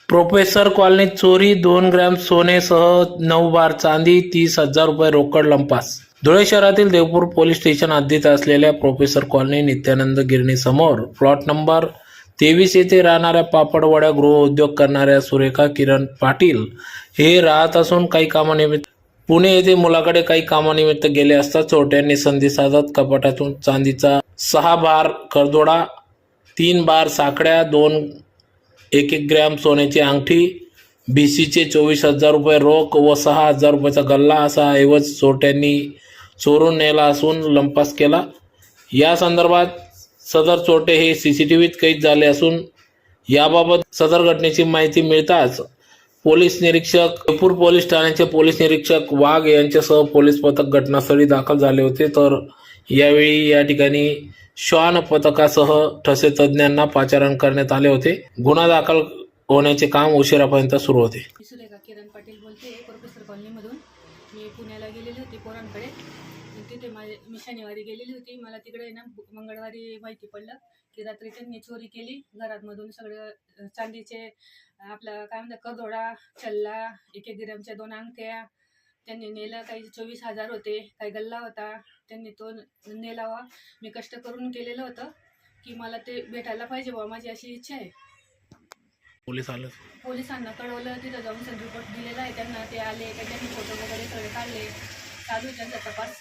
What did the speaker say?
Professor कॉलनीत चोरी, 2 gram सोनेसह 9 बार चांदी, 30,000 रुपये रोकड लंपास. धुळे शहरातील देवपूर पोलीस स्टेशन हद्दीत असलेल्या प्रोफेसर कॉलनी नित्यानंद गिरणी समोर प्लॉट नंबर 23 येथे राहणाऱ्या पापडवड्या गृहउद्योग करणाऱ्या सुरेखा किरण पाटील हे राहत असून काही कामानिमित्त पुणे येथे मुलाकडे काही कामानिमित्त गेले असता चोरट्यांनी संधी साधत कपाटातून चांदीचा 6 बार करदोडा, 3 बार साकड्या, 2 1 ग्रॅम सोन्याची अंगठी, BCचे 24,000 रुपये रोख व 6,000 रुपयाचा गल्ला असा ऐवज चोरट्यांनी चोरून नेला असून लंपास केला. या संदर्भात सदर चोरटे हे CCTVत कैद झाले असून याबाबत सदर घटनेची माहिती मिळताच पोलीस निरीक्षक देवपूर पोलीस ठाण्याचे पोलीस निरीक्षक वाघ यांच्यासह पोलीस पथक घटनास्थळी दाखल झाले होते. तर यावेळी या ठिकाणी श्वान पथकासह ठसे तज्ञांना पाचारण करण्यात आले होते. गुन्हा दाखल होण्याचे काम उशिरापर्यंत सुरू होते. सुरेखा किरण पाटील बोलते प्रोफेसर कॉलनीमधून. मी पुण्याला गेलेली होती पोरांकडे. तिथे मी शनिवारी गेलेली होती. मला तिकडे ना मंगळवारी माहिती पडलं की रात्री त्यांनी चोरी केली. घरातमधून सगळं चांदीचे आपला काय म्हणतात करदोडा, चल्ला, 1 ग्रॅमच्या 2 अंगठ्या त्यांनी नेलं. काही 24,000 होते, काही गल्ला होता, त्यांनी तो नेलावा. मी कष्ट करून केलेलं होतं की मला ते भेटायला पाहिजे बाबा, माझी अशी इच्छा आहे. पोलिसांना कळवलं, तिथं जाऊन रिपोर्ट दिलेला आहे त्यांना. ते आले, त्यांनी फोटो वगैरे सगळे काढले. चालू आहे त्यांचा तपास.